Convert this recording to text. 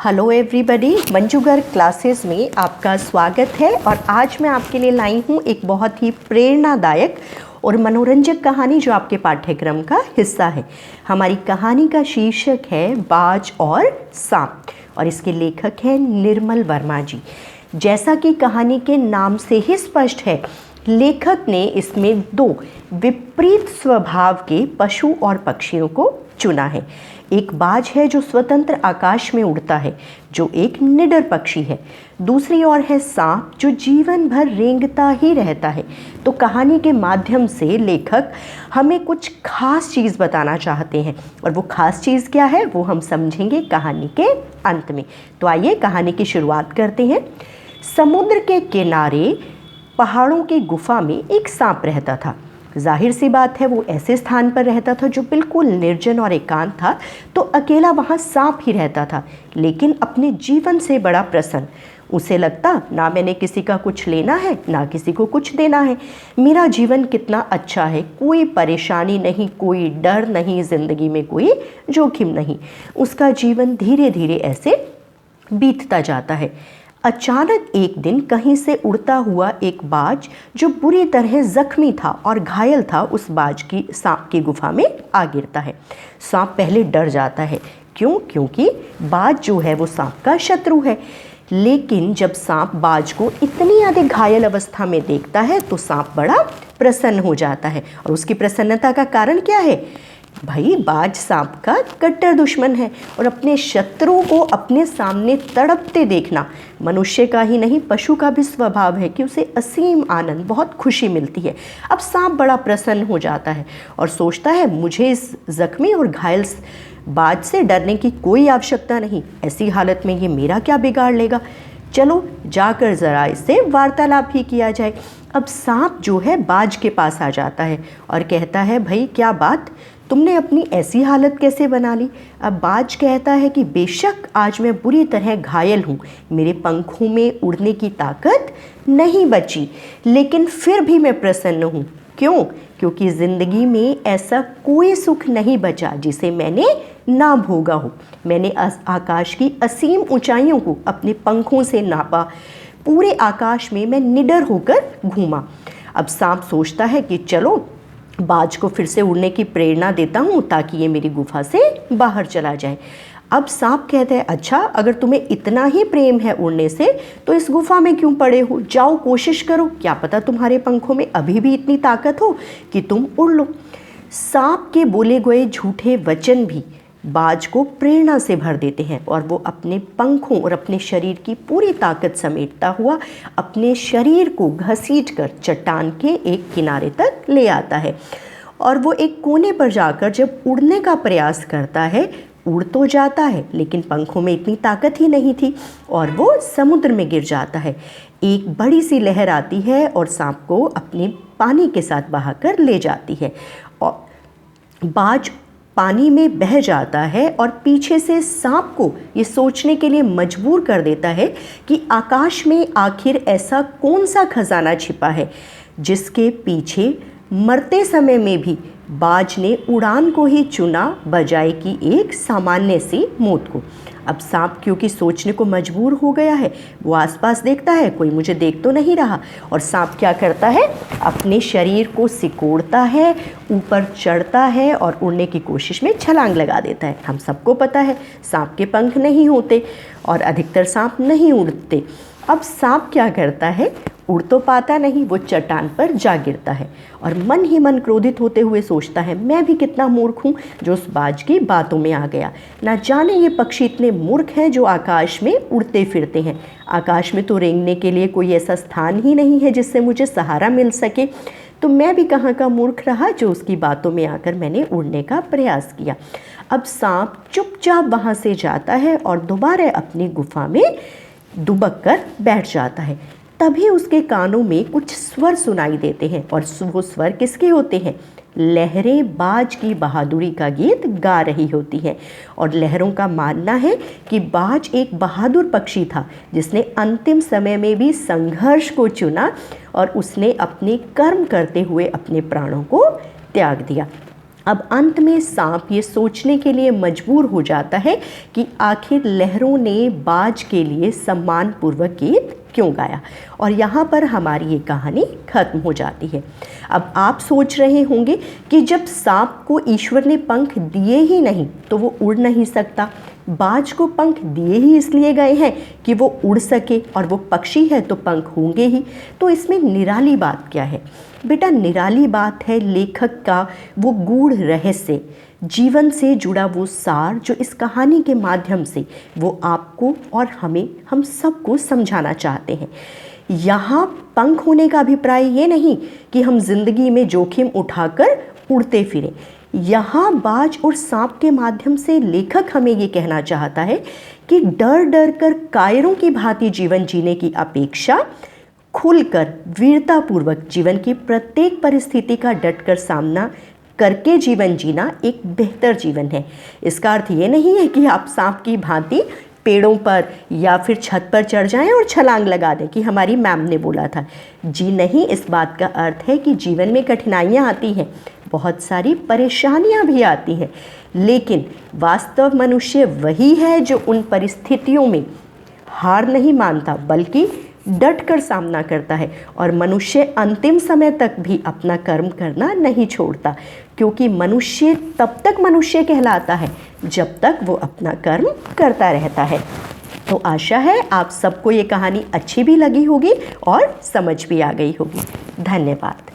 Hello everybody, मंजूगर classes में आपका स्वागत है। और आज मैं आपके लिए लाई हूँ एक बहुत ही प्रेरणादायक और मनोरंजक कहानी जो आपके पाठ्यक्रम का हिस्सा है। हमारी कहानी का शीर्षक है बाज और सांप और इसके लेखक हैं निर्मल वर्मा जी। जैसा कि कहानी के नाम से ही स्पष्ट है, लेखक ने इसमें दो विपरीत स्वभाव के पशु और पक्षियों को चुना है। एक बाज है जो स्वतंत्र आकाश में उड़ता है, जो एक निडर पक्षी है। दूसरी ओर है सांप जो जीवन भर रेंगता ही रहता है। तो कहानी के माध्यम से लेखक हमें कुछ खास चीज़ बताना चाहते हैं और वो खास चीज़ क्या है वो हम समझेंगे कहानी के अंत में। तो आइए कहानी की शुरुआत करते हैं। समुद्र के किनारे पहाड़ों की गुफा में एक सांप रहता था। जाहिर सी बात है वो ऐसे स्थान पर रहता था जो बिल्कुल निर्जन और एकांत था, तो अकेला वहाँ सांप ही रहता था, लेकिन अपने जीवन से बड़ा प्रसन्न। उसे लगता ना मैंने किसी का कुछ लेना है ना किसी को कुछ देना है, मेरा जीवन कितना अच्छा है, कोई परेशानी नहीं, कोई डर नहीं, ज़िंदगी में कोई जोखिम नहीं। उसका जीवन धीरे धीरे ऐसे बीतता जाता है। अचानक एक दिन कहीं से उड़ता हुआ एक बाज जो बुरी तरह जख्मी था और घायल था, उस बाज की सांप की गुफा में आ गिरता है। सांप पहले डर जाता है। क्योंकि बाज जो है वो सांप का शत्रु है। लेकिन जब सांप बाज को इतनी अधिक घायल अवस्था में देखता है तो सांप बड़ा प्रसन्न हो जाता है। और उसकी प्रसन्नता का कारण क्या है? भाई, बाज सांप का कट्टर दुश्मन है और अपने शत्रु को अपने सामने तड़पते देखना मनुष्य का ही नहीं पशु का भी स्वभाव है कि उसे असीम आनंद, बहुत खुशी मिलती है। अब सांप बड़ा प्रसन्न हो जाता है और सोचता है मुझे इस जख्मी और घायल बाज से डरने की कोई आवश्यकता नहीं, ऐसी हालत में ये मेरा क्या बिगाड़ लेगा, चलो जाकर ज़रा इससे वार्तालाप ही किया जाए। अब सांप जो है बाज के पास आ जाता है और कहता है भाई क्या बात, तुमने अपनी ऐसी हालत कैसे बना ली? अब बाज कहता है कि बेशक आज मैं बुरी तरह घायल हूँ, मेरे पंखों में उड़ने की ताकत नहीं बची, लेकिन फिर भी मैं प्रसन्न हूँ। क्यों? क्योंकि ज़िंदगी में ऐसा कोई सुख नहीं बचा जिसे मैंने ना भोगा हो। मैंने आकाश की असीम ऊंचाइयों को अपने पंखों से नापा, पूरे आकाश में मैं निडर होकर घूमा। अब सांप सोचता है कि चलो बाज को फिर से उड़ने की प्रेरणा देता हूँ ताकि ये मेरी गुफा से बाहर चला जाए। अब सांप कहता है अच्छा, अगर तुम्हें इतना ही प्रेम है उड़ने से तो इस गुफा में क्यों पड़े हो, जाओ कोशिश करो, क्या पता तुम्हारे पंखों में अभी भी इतनी ताकत हो कि तुम उड़ लो। सांप के बोले गए झूठे वचन भी बाज को प्रेरणा से भर देते हैं और वो अपने पंखों और अपने शरीर की पूरी ताकत समेटता हुआ अपने शरीर को घसीटकर चट्टान के एक किनारे तक ले आता है। और वो एक कोने पर जाकर जब उड़ने का प्रयास करता है, उड़ तो जाता है लेकिन पंखों में इतनी ताकत ही नहीं थी और वो समुद्र में गिर जाता है। एक बड़ी सी लहर आती है और सांप को अपने पानी के साथ बहाकर ले जाती है और बाज पानी में बह जाता है और पीछे से सांप को ये सोचने के लिए मजबूर कर देता है कि आकाश में आखिर ऐसा कौन सा खजाना छिपा है जिसके पीछे मरते समय में भी बाज ने उड़ान को ही चुना बजाय कि एक सामान्य सी मौत को। अब सांप क्योंकि सोचने को मजबूर हो गया है, वो आसपास देखता है, कोई मुझे देख तो नहीं रहा, और सांप क्या करता है, अपने शरीर को सिकोड़ता है, ऊपर चढ़ता है और उड़ने की कोशिश में छलांग लगा देता है। हम सबको पता है सांप के पंख नहीं होते और अधिकतर सांप नहीं उड़ते। अब सांप क्या करता है, उड़ तो पाता नहीं, वो चट्टान पर जा गिरता है और मन ही मन क्रोधित होते हुए सोचता है मैं भी कितना मूर्ख हूँ जो उस बाज की बातों में आ गया। ना जाने ये पक्षी इतने मूर्ख हैं जो आकाश में उड़ते फिरते हैं। आकाश में तो रेंगने के लिए कोई ऐसा स्थान ही नहीं है जिससे मुझे सहारा मिल सके, तो मैं भी कहाँ का मूर्ख रहा जो उसकी बातों में आकर मैंने उड़ने का प्रयास किया। अब सांप चुपचाप वहाँ से जाता है और दोबारा अपनी गुफा में दुबक कर बैठ जाता है। तभी उसके कानों में कुछ स्वर सुनाई देते हैं और वो स्वर किसके होते हैं? लहरें बाज की बहादुरी का गीत गा रही होती हैं। और लहरों का मानना है कि बाज एक बहादुर पक्षी था जिसने अंतिम समय में भी संघर्ष को चुना और उसने अपने कर्म करते हुए अपने प्राणों को त्याग दिया। अब अंत में सांप ये सोचने के लिए मजबूर हो जाता है कि आखिर लहरों ने बाज के लिए सम्मानपूर्वक गीत क्यों गाया, और यहाँ पर हमारी ये कहानी खत्म हो जाती है। अब आप सोच रहे होंगे कि जब सांप को ईश्वर ने पंख दिए ही नहीं तो वो उड़ नहीं सकता। बाज को पंख दिए ही इसलिए गए हैं कि वो उड़ सके, और वो पक्षी है तो पंख होंगे ही। तो इसमें निराली बात क्या है? बेटा, निराली बात है लेखक का वो गूढ़ रहस्य, जीवन से जुड़ा वो सार जो इस कहानी के माध्यम से वो आपको और हमें, हम सबको समझाना चाहते हैं। यहाँ पंख होने का अभिप्राय ये नहीं कि हम जिंदगी में जोखिम उठाकर उड़ते फिरें। यहाँ बाज और सांप के माध्यम से लेखक हमें ये कहना चाहता है कि डर डर कर कायरों की भांति जीवन जीने की अपेक्षा खुलकर वीरतापूर्वक जीवन की प्रत्येक परिस्थिति का डटकर सामना करके जीवन जीना एक बेहतर जीवन है। इसका अर्थ ये नहीं है कि आप सांप की भांति पेड़ों पर या फिर छत पर चढ़ जाएं और छलांग लगा दें कि हमारी मैम ने बोला था। जी नहीं, इस बात का अर्थ है कि जीवन में कठिनाइयाँ आती हैं, बहुत सारी परेशानियाँ भी आती हैं, लेकिन वास्तव मनुष्य वही है जो उन परिस्थितियों में हार नहीं मानता बल्कि डट कर सामना करता है, और मनुष्य अंतिम समय तक भी अपना कर्म करना नहीं छोड़ता, क्योंकि मनुष्य तब तक मनुष्य कहलाता है जब तक वो अपना कर्म करता रहता है। तो आशा है आप सबको ये कहानी अच्छी भी लगी होगी और समझ भी आ गई होगी। धन्यवाद।